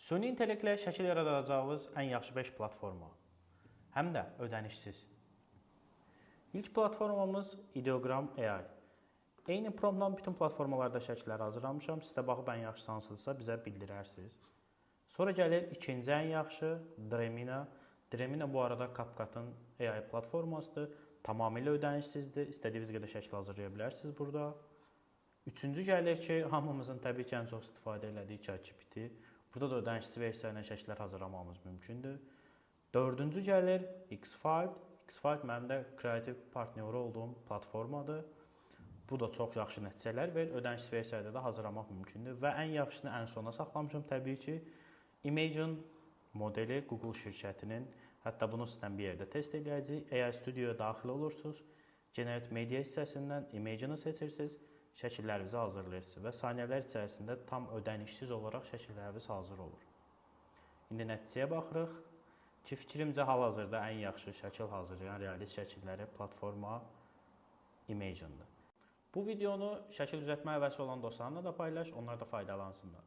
Süni intellektlə şəkil yaradacağınız ən yaxşı 5 platforma. Həm də ödənişsiz. İlk platformamız Ideogram AI. Eyni promptla bütün platformalarda şəkilləri hazırlamışam. Sizdə baxıb ən yaxşısı hansıdırsa bizə bildirərsiniz. Sonra gəlir ikinci ən yaxşı Dremina. Dremina bu arada CapCut'ın AI platformasıdır. Tamamilə ödənişsizdir. İstədiyiniz qədər şəkil hazırlaya bilərsiniz burada. Üçüncü gəlir ki, hamımızın təbii ki, ən çox istifadə elədiyi ChatGPT. Burada da ödənişsiz versiya ilə şəkillər hazırlamamız mümkündür. Dördüncü gəlir Xfile. Xfile mənim də kreativ partneri olduğum platformadır. Bu da çox yaxşı nəticələr verir. Ödənişsiz versiyada da hazırlamaq mümkündür. Və ən yaxşısını ən sona saxlamışam təbii ki. Imagen modeli Google şirkətinin. Hətta bunu sizdən bir yerdə test edəcəyik. AI Studio'ya daxil olursunuz. Generate Media hissəsindən Imagen'ı seçirsiniz. Şəkillərinizi hazırlayırsınız və saniyələr içərisində tam ödənişsiz olaraq şəkilləriniz hazır olur. İndi nəticəyə baxırıq ki, fikrimcə hal-hazırda ən yaxşı şəkil hazırlayan realist şəkilləri platforma Imagen'dır. Bu videonu şəkil düzəltmə həvəsi olan dostlarına da paylaş, onlar da faydalansınlar.